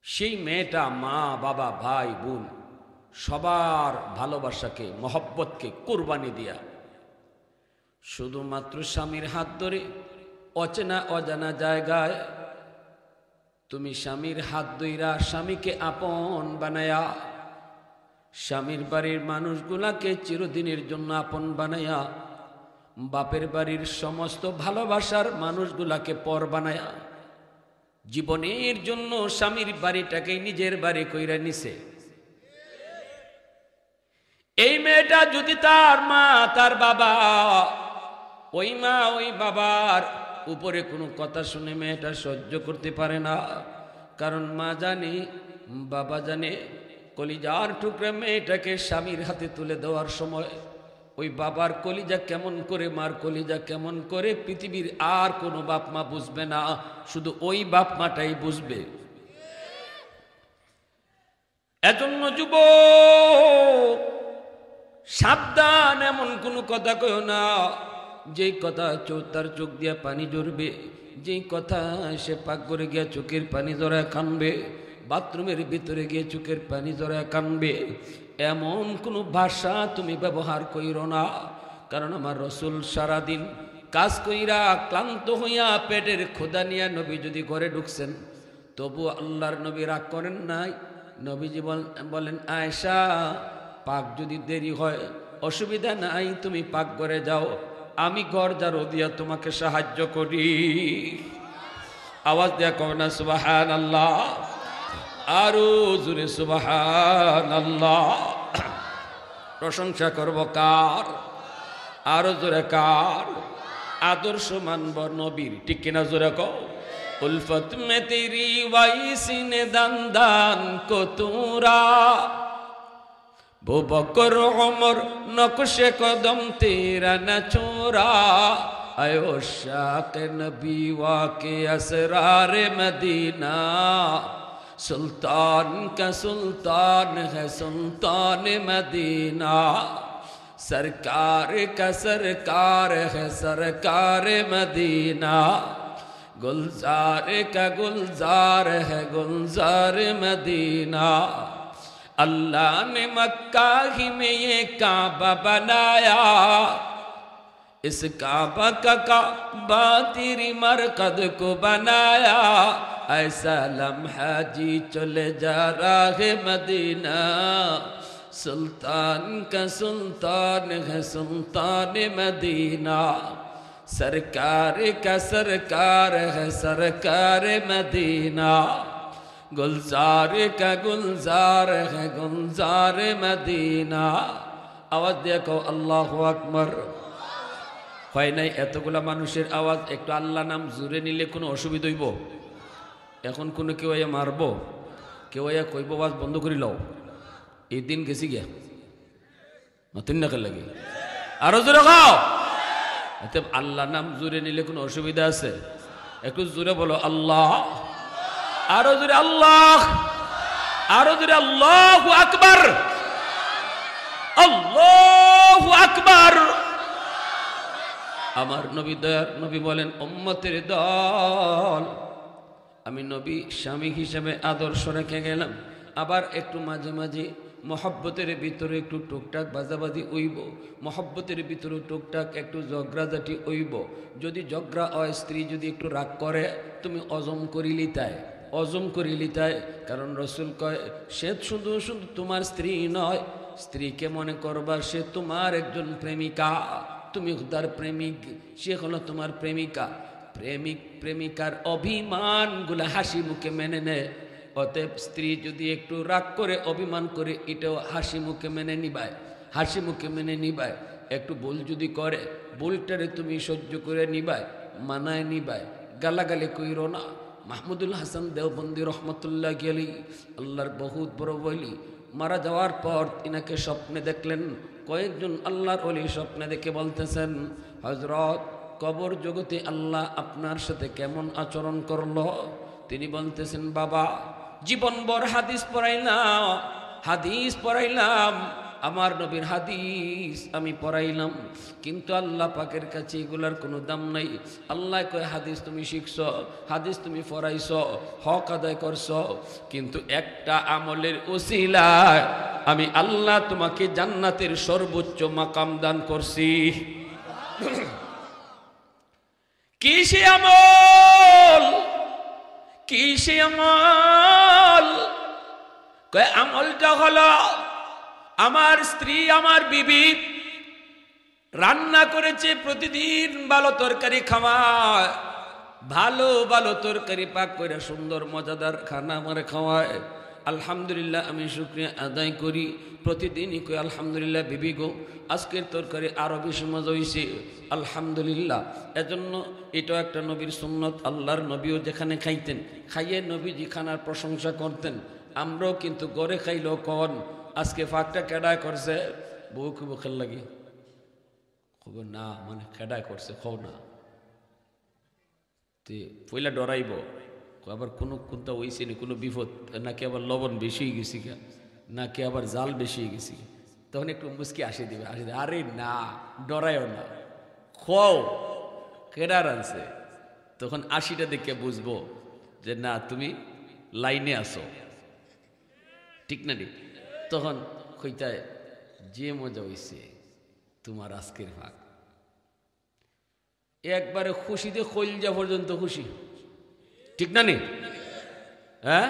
সেই মেয়েটা মা বাবা ভাই বোন সবার ভালোবাসাকে মহব্বতকে কুরবানি দিয়া শুধুমাত্র স্বামীর হাত ধরে অচেনা অজানা জায়গায় তুমি স্বামীর হাত ধইরা স্বামীকে আপন বানায়া, স্বামীর বাড়ির মানুষগুলাকে চিরদিনের জন্য আপন বানায়া, বাপের বাড়ির সমস্ত ভালোবাসার মানুষগুলাকে পর বানায়া জীবনের জন্য স্বামীর বাড়িটাকে নিজের বাড়ি কইরা নিছে। এই মেয়েটা যদি তার মা তার বাবা, ওই মা ওই বাবার উপরে কোনো কথা শুনে মেয়েটা সহ্য করতে পারে না। কারণ মা জানে বাবা জানে কলিজার টুকরা মেয়েটাকে স্বামীর হাতে তুলে দেওয়ার সময় ওই বাবার কলিজা কেমন করে মার কলিজা কেমন করে পৃথিবীর আর কোনো বাপ মা বুঝবে না, শুধু ওই বাপ মাটাই বুঝবে। এজন্য যুবক সাবধান, এমন কোনো কথা কইও না যেই কথা তার চোখ দিয়া পানি ঝরবে, যেই কথা সে পাকঘরে গিয়া চোখের পানি জড়ায় কানবে, বাথরুমের ভিতরে গিয়ে চোখের পানি জড়ায় কানবে, এমন কোনো ভাষা তুমি ব্যবহার কইরো না। কারণ আমার রসুল সারাদিন কাজ কইরা ক্লান্ত হইয়া পেটের ক্ষুধা নিয়ে নবী যদি ঘরে ঢুকছেন তবু আল্লাহর নবী রাগ করেন নাই। নবীজি বলেন আয়েশা পাক যদি দেরি হয় অসুবিধা নাই, তুমি পাক ঘরে যাও, আমি ঘর ঝাড়ু দিয়া তোমাকে সাহায্য করি। আওয়াজ দিয়া কও না সুবহানাল্লাহ, আরো জোরে সুবহানাল্লাহ। প্রশংসা করব কার? আরো জোরে কার? আদর্শ মানব নবীর, ঠিক কিনা জোরে কও। উলফত মে তেরি ওয়াইসিনে দান দান কো তুরা, वो बकर उमर नक्शे कदम तेरा न छोरा, आयो शाक नबी वाके असरार मदीना, सुल्तान का सुल्तान है सुल्तान मदीना, सरकार का सरकार है सरकार मदीना, गुलजार का गुलजार है गुलजार मदीना। अल्लाह ने मक्का ही में ये काबा बनाया, इस काबा का काबा तेरी मरकद को बनाया ऐसा लम्हा जी चले जा रहा है मदीना सुल्तान का सुल्तान है सुल्तान मदीना सरकार का सरकार है सरकार मदीना गुलजार का गुलजार है गुलजार मदीना आवाज देखो अल्लाहु अकबर হয় নাই এতগুলা মানুষের আওয়াজ একটু আল্লাহ নাম জুড়ে নিলে কোনো অসুবিধা হইব এখন কোনো কেউ আয়া মারবো কেউ আয়া কইব আওয়াজ বন্ধ করে লও এই দিন গেছি গিয়া নতুন না লাগে আরো জোরে খাও এতে আল্লাহ নাম জুড়ে নিলে কোনো অসুবিধা আছে একটু জোরে বলো আল্লাহ আরো জোরে আল্লাহ আরো জোরে আল্লাহু আকবার আল্লাহু আকবার আমার নবী দয়ার নবী বলেন উম্মতের দল আমি নবী স্বামী হিসেবে আদর্শ রেখে গেলাম আবার একটু মাঝে মাঝে মহব্বতের ভিতরে একটু টুকটাক বাজাবাজি উইব মহব্বতের ভিতরে টুকটাক একটু ঝগড়াঝাটি উইব যদি ঝগড়া হয় স্ত্রী যদি একটু রাগ করে তুমি অজম করিলি তাই অজম করিলি তাই কারণ রসুল কয় সে শুধু শুধু তোমার স্ত্রী নয় স্ত্রীকে মনে করবা সে তোমার একজন প্রেমিকা তুমি তার প্রেমিক সে হলো তোমার প্রেমিকা প্রেমিক প্রেমিকার অভিমানগুলো হাসি মুখে মেনে নেয় অতএব স্ত্রী যদি একটু রাগ করে অভিমান করে এটাও হাসি মুখে মেনে নিবায় হাসি মুখে মেনে নিবায় একটু ভুল যদি করে ভুলটারে তুমি সহ্য করে নিবায় মানায় নিবায় গালাগালি কইরো না মাহমুদুল হাসান দেওবন্দি রহমতুল্লাহ আলাইহি আল্লাহর বহুত বড় ওলি মারা যাওয়ার পর ইনাকে স্বপ্নে দেখলেন কয়েকজন আল্লাহর ওলি স্বপ্নে দেখে বলতেছেন হযরত কবর জগতে আল্লাহ আপনার সাথে কেমন আচরণ করলো তিনি বলতেছেন বাবা জীবনভর হাদিস পড়াইলাম আমার নবীর হাদিস আমি পড়াইলাম কিন্তু আল্লাহ পাকের কাছে এগুলার কোনো দাম নাই আল্লাহ কয় হাদিস তুমি শিখছো হাদিস তুমি পড়াইছো হক আদায় করছো কিন্তু একটা আমলের উসিলায় আমি আল্লাহ তোমাকে জান্নাতের সর্বোচ্চ মাকাম দান করছি কিসে আমল কিসে আমল কয় আমলটা হলো আমার স্ত্রী আমার বিবি রান্না করেছে প্রতিদিন ভালো তরকারি খাওয়ায় ভালো ভালো তরকারি পাক করে সুন্দর মজাদার খানা আমার খাওয়ায় আলহামদুলিল্লাহ আমি শুকরিয়া আদায় করি প্রতিদিনই কই আলহামদুলিল্লাহ বিবি গো আজকের তরকারি আরো বেশি মজা হইছে আলহামদুলিল্লাহ এজন্য এটা একটা নবীর সুন্নত আল্লাহর নবীও যেখানে খাইতেন খাইয়ে নবীজি খানার প্রশংসা করতেন আমরাও কিন্তু গড়ে খাইলেও কন আজকে ফাঁকটা কেডায় করছে বউ খুব খেল লাগি খুব না মানে কেডায় করছে খো না তে পয়লা ডরাইব আবার কোনো কোনটা হইছে নি কোনো বিপদ নাকি আবার লবণ বেশি গেছি নাকি আবার জাল বেশি গেছি তখন একটু মুস্কি আসে দিবে আরে না ডরাইও না খাও কেডা রানছে তখন ৮০টা দেখে বুঝবো যে না তুমি লাইনে আসো ঠিক না ঠিক তখন কইতায় যে মজা হইছে তোমার আজকের ভাগ একবারে খুশিতে কলজা পর্যন্ত খুশি ঠিক না নি হ্যাঁ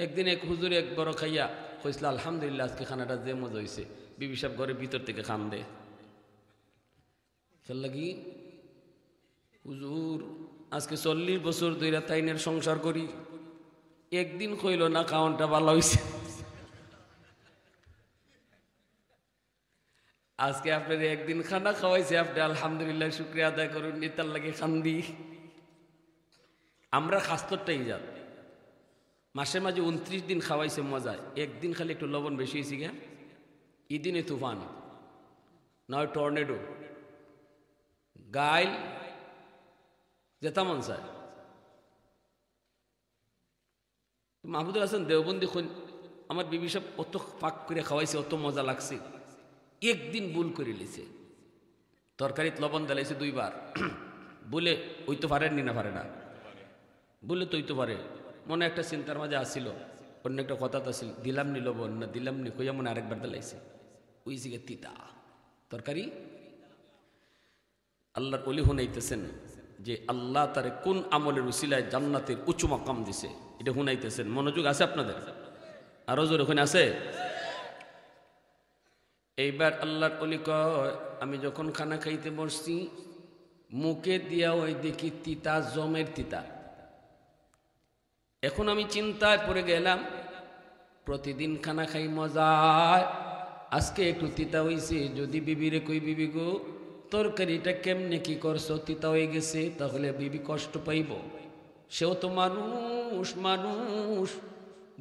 একদিন এক হুজুর এক বড় খাইয়া কইছিল আলহামদুলিল্লাহ আজকে খানাটা যে মজা হইছে বিবি সাহেব ঘরের ভিতর থেকে খান দে খেল লাগি হুজুর আজকে ৪০ বছর ধরে তাইনের সংসার করি একদিন কইল না খাওয়ানটা ভালো হইছে আজকে আপনার একদিন খানা খাওয়াইছে আপনি আলহামদুলিল্লাহ শুকরিয়া আদায় করুন নিতার লাগে খান্দি আমরা খাস্তরটাই যান মাসে মাঝে ২৯ দিন খাওয়াইছে মজায় একদিন খালি একটু লবণ বেশি হয়েছি গে ইদিনে তুফান নয় টর্নেডো গাইল যেতা মন চায় মাহমুদুল হাসান দেওবন্দি আমার বিবি সব অত পাক করে খাওয়াইছে অত মজা লাগছে একদিন ভুল করে লিছে তরকারিত লবণ দিলাইছে ২ বার বলে ওই তো পারেননি না পারে না বলে তো ওই তো পারে মনে একটা চিন্তার মাঝে আসিল অন্য একটা কথা তো আসিল দিলাম নি লবণ না দিলাম নি কইয়া মনে আরেকবার দিলাইছে ওই জিগে তিতা তরকারি আল্লাহর ওলি হুনাইতেছেন যে আল্লাহ তারে কোন আমলের উসিলায় জান্নাতের উঁচু মাকাম দিছে, এটা হুনাইতেছেন। মনোযোগ আছে আপনাদের? আরো জোর ওখানে আছে। এইবার আল্লাহর ওলি কয়, আমি যখন খানা খাইতে বসছি মুখে দিয়া ওই দেখি তিতা, জমের তিতা। এখন আমি চিন্তায় পড়ে গেলাম, প্রতিদিন খানা খাই মজায়, আজকে একটু তিতা হইছে। যদি বিবিরে কই, বিবি গো তরকারিটা কেমনে কি করছো, তিতা হয়ে গেছে, তাহলে বিবি কষ্ট পাইব। সেও তো মানুষ, মানুষ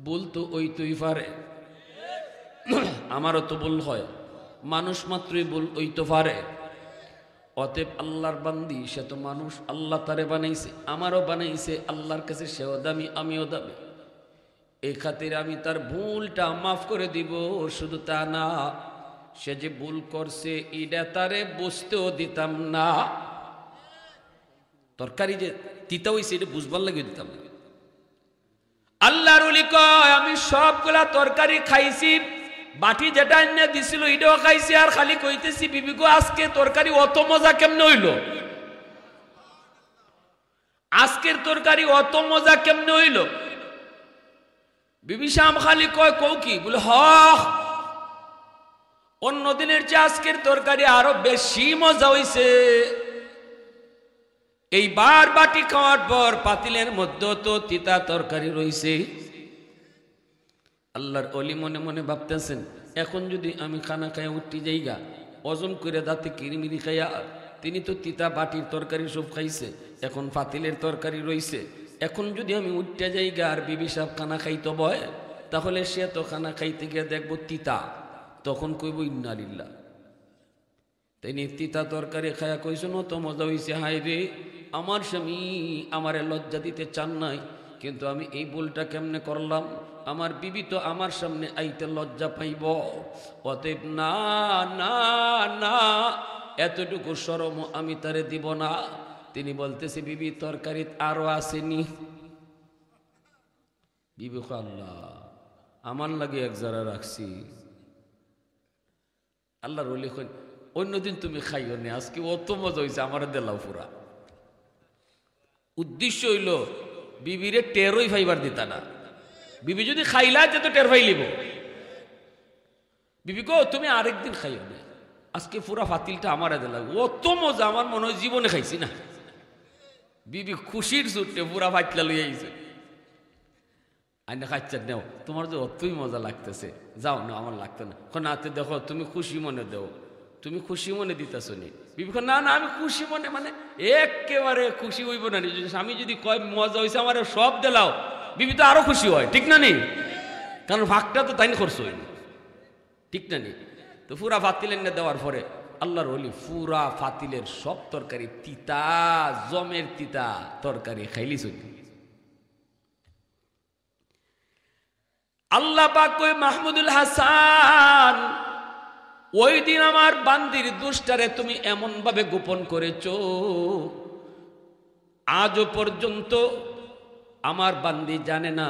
ভুল তো ওই তুই পারে, আমারও তো ভুল হয়, মানুষ মাত্রই ভুল ওই তো পারে। অতএব আল্লাহর বান্দি, সে তো মানুষ, আল্লাহ তারে বানাইছে, আমারও বানাইছে, আল্লাহর কাছে সেও দামি, আমিও দামি। এই খাতির আমি তার ভুলটা মাফ করে দিব। শুধু তা না, সে যে ভুল করছে এটা তারে বুঝতেও দিতাম না। তরকারি যে তিতা হইছে এটা বুঝবার লাগে দিতাম না। আল্লাহর ওলি কয়, আমি সবগুলা তরকারি খাইছি, বাটি যেটা এনে দিছিল এটাও খাইছি, আর খালি কইতেছি বিবি গো আজকে তরকারি অত মজা কেমনে হইল, আজকের তরকারি অত মজা কেমনে হইল। বিবি শাম খালি কয়, কৌ কি? বলে হ, অন্য দিনের চেয়ে আজকের তরকারি আরো বেশি মজা হইছে। এইবার বাটি খাওয়ার পর পাতিলের মধ্যে তো তিতা তরকারি রইছে। আল্লাহর ওলি মনে মনে ভাবতেছেন, এখন যদি আমি খানা খাইয়া উঠতে যাইগা, ওজন করে দাঁতে কিরিমিরি খাইয়া, তিনি তো তিতা বাটির তরকারি সব খাইছে, এখন পাতিলের তরকারি রইছে, এখন যদি আমি উঠতে যাইগা আর বিবি সাহেব খানা খাইতে বয়, তাহলে সে তো খানা খাইতে গিয়ে দেখবো তিতা, তখন কইব ইন্না লিল্লাহ। তিনি তিতা তরকারি খায়া কইছেন তো মজা হইছে, হাই রে আমার স্বামী আমারে লজ্জা দিতে চান নাই, কিন্তু আমি এই ভুলটা কেমনে করলাম, আমার বিবি তো আমার সামনে আইতে লজ্জা পাইব। অতএব না না না, এতটুকু শরম আমি তারে দিব না। তিনি বলতেছে, বিবি তরকারি আরো আসেনি। বিবি আল্লাহ আমার লাগে এক জারা রাখছি। আল্লাহর ওলি কইন, অন্যদিন তুমি খাইও নি, আজকে অত মজা হয়েছে, আমার দেলাও পুরা। উদ্দেশ্য হইল বিবিরে টেরই ফাইবার দিতা না। বিবি যদি খাইলা যে তো টের ফাইলিব। বিবি কো তুমি আরেকদিন খাইও না, আজকে পুরা ফাতিলটা আমার দিলাম, অত মজা আমার মনে হয় জীবনে খাইছি না। বিবি খুশির ছুটে পুরা ফাইটলা লইয়া আইছে, আইনা খাইচ্ছা নেও, তোমার যে অতই মজা লাগতেছে, যাও না আমার লাগতো না। নাতে দেখো তুমি খুশি মনে দেও, তুমি খুশি মনে দিতেছ নি। বিবি না না আমি খুশি মনে, মানে একেবারে খুশি হইব না। স্বামী যদি কয় মজা হয়েছে আমার সব দিলাও, বিবি তো আরো খুশি হয়, ঠিক না নেই? কারণ ভাগটা তো তাই খরচ হয়নি, ঠিক না নেই? তো পুরা ফাতিলের না দেওয়ার পরে আল্লাহর ওলি পুরা ফাতিলের সব তরকারি তিতা, জমের তিতা তরকারি খাইলি চলি। আল্লাহ পাক কই, মাহমুদুল হাসান ওই দিন আমার বান্দির দুষ্টারে তুমি এমন ভাবে গোপন করেছো, আজও পর্যন্ত আমার বান্দি জানে না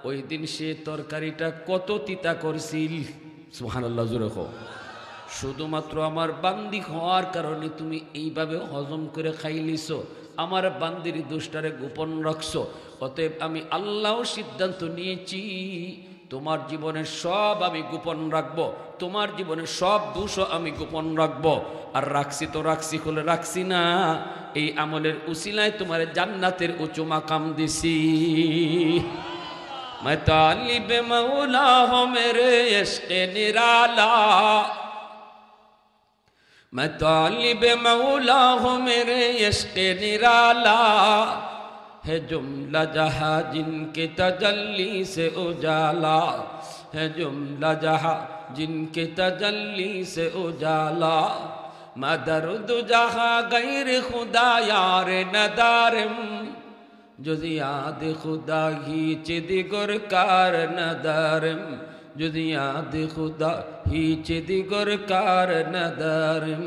ওই দিন সে তরকারিটা কত তিতা করছিল। সুবহানাল্লাহ, জোরে কও। শুধুমাত্র আমার বান্দি হওয়ার কারণে তুমি এইভাবে হজম করে খাইলিছো, আমার বান্দির দুষ্টারে গোপন রাখছো। অতএব আমি আল্লাহ সিদ্ধান্ত নিয়েছি, তোমার জীবনের সব আমি গোপন রাখবো, তোমার জীবনের সব দোষও আমি গোপন রাখবো। আর রাখছি তো রাখছি, খুলে রাখছি না, এই আমলের উসিলায় তোমার জান্নাতের উঁচু মাকাম দিছি। मैं तालिब मौला हो मेरे इश्क़ निराला, मैं तालिब मौला हो मेरे इश्क़ निराला, है जुमला जहाँ जिनके तजल्ली से उजाला, है जुमला जहाँ जिनके तजल्ली से उजाला, मदरुद जहाँ गैर खुदा यार नदारम, যদি याद खुदा हीच दिगर कार नदारम, যদি याद खुदा हीच दिगर कार नदारम।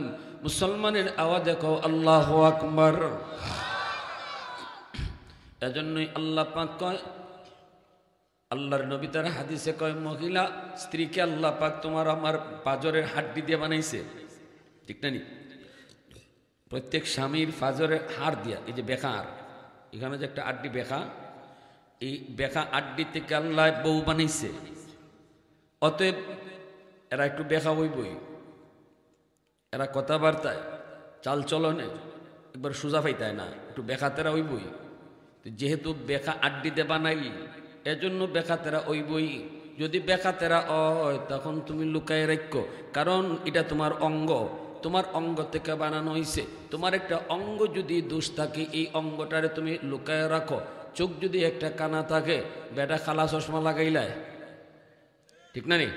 মুসলমানের আওয়াজে কও আল্লাহু আকবার। এজন্যই আল্লাহ পাক কয়, আল্লাহর নবী তার হাদিসে কয়, মহিলা স্ত্রীকে আল্লাহ পাক তোমার আমার পাজরের হাড্ডি দিয়ে বানাইছে, ঠিক না নি? প্রত্যেক স্বামীর ফাজরের হাড় দিয়া, এই যে বেখার, এখানে যে একটা আড্ডি বেখা, এই বেখা আড্ডি থেকে আল্লাহ বউ বানাইছে। অতএব এরা একটু বেখা হইবই, এরা কথাবার্তায় চাল চলনে একবার সোজা পাইতায় না, একটু বেখাতেরা হইবই। যেহেতু বেখা আড্ডিতে বানাই, এজন্য বেখাতেরা হইবই। যদি বেখাতেরা হয় তখন তুমি লুকায় রাখো, কারণ এটা তোমার অঙ্গ, তোমার অঙ্গ থেকে বানানো হয়েছে। তোমার একটা অঙ্গ যদি দোষ থাকে, এই অঙ্গটারে তুমি লুকায় রাখো। চোখ যদি একটা কানা থাকে, বেটা খালা চশমা লাগাইলায়, ঠিক না নি?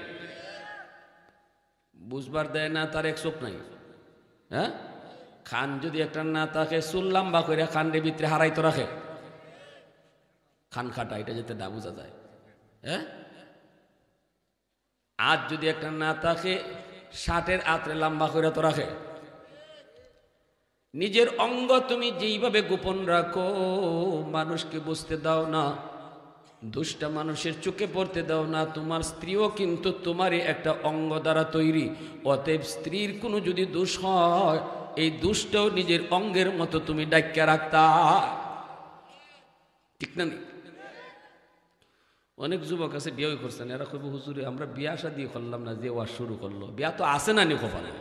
বুঝবার দেয় না তার এক চোখ নাই। হ্যাঁ, খান যদি একটা না থাকে, চুল লম্বা করে খান্ডের ভিতরে হারাইতো রাখে, খান খাটা, এটা যেতে না বোঝা যায়। হ্যাঁ, আজ যদি একটা না থাকে, শার্টের আত্রে লম্বা করে তো রাখে। নিজের অঙ্গ তুমি যেইভাবে গোপন রাখো, মানুষকে বুঝতে দাও না, দুষ্টা মানুষের চোখে পড়তে দাও না। তোমার স্ত্রীও কিন্তু তোমারই একটা অঙ্গ দ্বারা তৈরি। অতএব স্ত্রীর কোনো যদি দোষ হয়, এই দোষটাও নিজের অঙ্গের মতো তুমি ডাক্কা রাখতা, ঠিক না? অনেক যুবক আছে বিয়ে করছেন, এরা কইব হুজুরে আমরা বিয়া শাদি করলাম না, যে ওয়াজ শুরু করলো। বিয়া তো আসে না নি কপালে,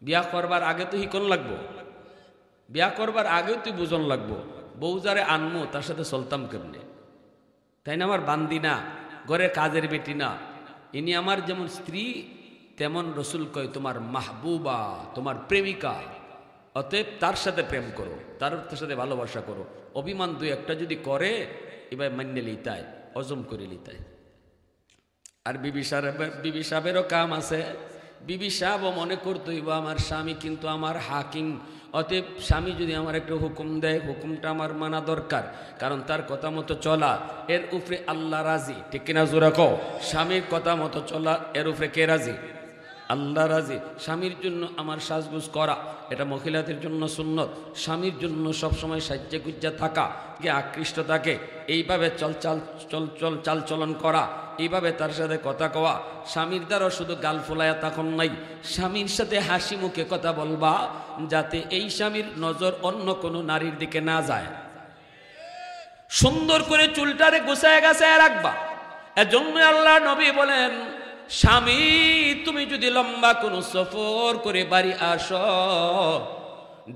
বিয়া করবার আগে তো হিকন লাগবো, বিয়া করবার আগেও তুই বুঝন লাগবো। বউ যারে আনমো তার সাথে চলতাম কেমনে, তাই না? আমার বান্দি না, ঘরের কাজের বেটি না, ইনি আমার যেমন স্ত্রী তেমন রসুল কয় তোমার মাহবুবা, তোমার প্রেমিকা। অতএব তার সাথে প্রেম করো, তার সাথে ভালোবাসা করো। অভিমান দুই একটা যদি করে, এবার মান্য লিতায়, হজম করে লিতায়। আর বিবি সাহেবেরও কাম আছে। বিবি সাহেবও মনে করতে হইব আমার স্বামী কিন্তু আমার হাকিম। অতএব স্বামী যদি আমার একটা হুকুম দেয়, হুকুমটা আমার মানা দরকার, কারণ তার কথা মতো চলা, এর উপরে আল্লাহ রাজি, ঠিক কিনা জোরা কও? স্বামীর কথা মতো চলা, এর উপরে কে রাজি? আল্লাহ রাজি। স্বামীর জন্য আমার সাজগুজ করা, এটা মহিলাদের জন্য সুন্নত। স্বামীর জন্য সবসময় সাজ্জা গুজ্জা থাকা, যে আকৃষ্ট থাকে, এইভাবে চাল চলন করা, এইভাবে তার সাথে কথা কওয়া। স্বামীর দ্বারা শুধু গাল ফোলায়া তখন নাই, স্বামীর সাথে হাসি মুখে কথা বলবা, যাতে এই স্বামীর নজর অন্য কোনো নারীর দিকে না যায়। সুন্দর করে চুলটারে গোছায় গাছায় রাখবা। এজন্য আল্লাহ নবী বলেন, স্বামী তুমি যদি লম্বা কোনো সফর করে বাড়ি আসো,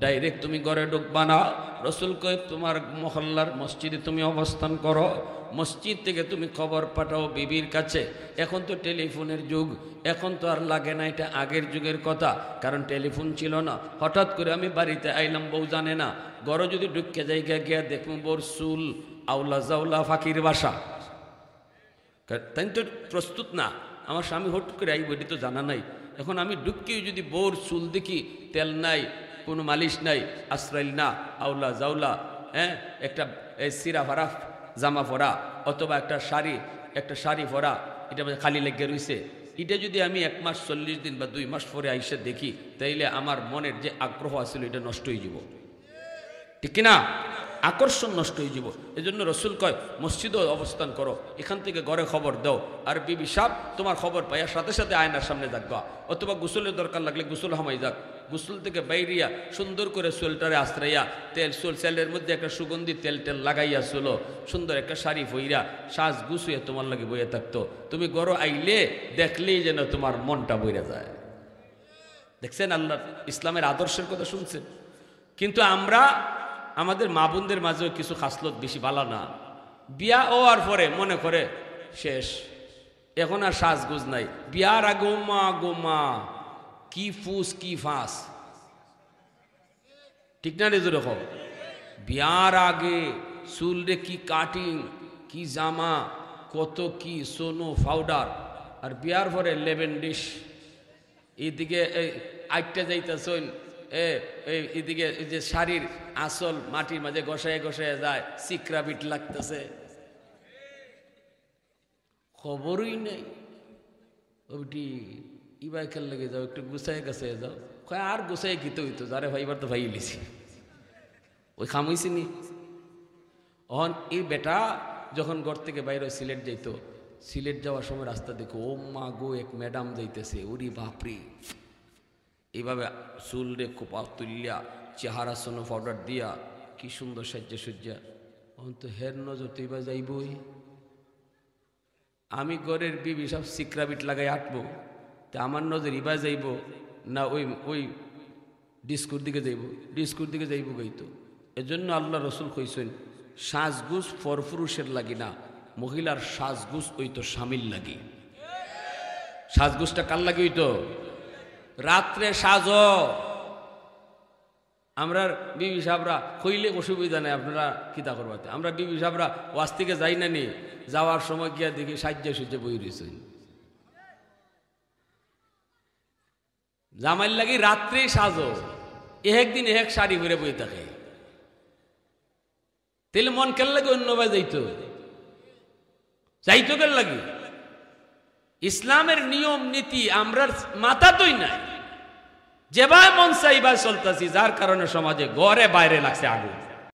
ডাইরেক্ট তুমি ঘরে ঢুকবা না। রসুল কয় তোমার মহল্লার মসজিদে তুমি অবস্থান করো, মসজিদ থেকে তুমি খবর পাঠাও বিবির কাছে। এখন তো টেলিফোনের যুগ, এখন তো আর লাগে না, এটা আগের যুগের কথা, কারণ টেলিফোন ছিল না। হঠাৎ করে আমি বাড়িতে আইলাম, বউ জানে না, ঘরে যদি ঢুকে জায়গা গিয়া দেখুন বোর চুল আউলা জাউলা ফাঁকির বাসা, তাই তো প্রস্তুত না। আমার স্বামী হট করে আইব, এটি তো জানা নাই। এখন আমি ঢুকিয়ে যদি বোর চুল দেখি, তেল নাই, কোনো মালিশ নাই, আশ্রাইল না, আউলা জাউলা, হ্যাঁ, একটা সিরা ভরা জামা পরা, অথবা একটা শাড়ি পরা, এটা খালি লেগে রয়েছে, এটা যদি আমি 1 মাস 40 দিন বা 2 মাস পরে আইসে দেখি, তাইলে আমার মনের যে আগ্রহ আছিল এটা নষ্ট হয়ে যাব, ঠিক কিনা? আকর্ষণ নষ্ট হয়ে যাব। এই জন্য রসুল কয় মসজিদও অবস্থান করো, এখান থেকে ঘরে খবর দাও। আর বিবি সাহেব তোমার খবর পাইয়া সাথে সাথে আয়নার সামনে যাকবা, অথবা গোসলের দরকার লাগলে গোসল হামাই যাক। গোসল থেকে বাইরিয়া সুন্দর করে সোলটারে আশ্রাইয়া সেলের মধ্যে একটা সুগন্ধি তেল লাগাইয়া চলো, সুন্দর একটা শাড়ি পইরা সাজ গুছুয়ে তোমার লাগে বইয়া থাকতো। তুমি ঘরে আইলে দেখলেই যেন তোমার মনটা বইরা যায়। দেখছেন আল্লাহ ইসলামের আদর্শের কথা শুনছেন? কিন্তু আমরা আমাদের মা বোনদের মাঝেও কিছু খাসলত বেশি ভালো না। বিয়া হওয়ার পরে মনে করে শেষ, এখন আর সাজগুজ নাই। বিয়ার আগে গোমা কি ফুস কি ফাঁস, ঠিক না? রেজুর রকম বিয়ার আগে চুল রে কি কাটিং, কি জামা, কত কি সোনো পাউডার, আর বিয়ার পরে লেবেন ডিশ। এইদিকে আইটটা যাইতেছেন, এদিকে যে শাড়ির আসল মাটির মাঝে গসায় গসায় যায়, সিকরা বিট লাগতেছে, খবরই নেই। ওটি ইবাই খেল লেগে যাও, একটু গুছাই গাছাই যাও, আর গুছাই গীত হইতো, যারে ভাইবার তো ভাই লিছি, ওই খামইছি নি। অহন এই বেটা যখন ঘর থেকে বাইরে সিলেট যাইতো, সিলেট যাওয়ার সময় রাস্তা দেখো, ও মা গো, এক ম্যাডাম যাইতেছে, ওরি বাপরি, এইভাবে চুল রে কোপা তুলিয়া চেহারা সোনো পাউডার দিয়া কি সুন্দর সাজ্জা সজ্জা তো হের নজর তো এবার যাইবই। আমি ঘরের বিবি সব সিকরাবিট লাগাই আটবো, তা আমার নজর ইবা যাইব না ওই ডিস্কুর দিকে যাইব? ডিস্কুর দিকে যাইব গাইতো। এজন্য আল্লাহ রসুল কইছেন সাজগুজ পরপুরুষের লাগি না, মহিলার সাজগুজ ওই তো স্বামীর লাগি। সাজগুজটা কার লাগি হইতো? রাত্রে সাজ। আমরা বিবি সাহেবরা কইলে অসুবিধা নেই, আপনারা কিতা করবাতে। আমরা বিবি সাহেবরা ওয়াজ থেকে যাই না নি, যাওয়ার সময় গিয়া দেখি সাজ্জা সুজ্জা বই রয়েছেন। জামাইল লাগি রাত্রে সাজো, একদিন এক শাড়ি পরে বই থাকে, তাহলে মন কেন লাগে অন্য ভাই যাইতো কেন লাগে? ইসলামের নিয়ম নীতি আমরা মাথা তোই নাই, যেভাবে মন চাইবা চলতেছি, যার কারণে সমাজে ঘরে বাইরে লাগছে আগুন।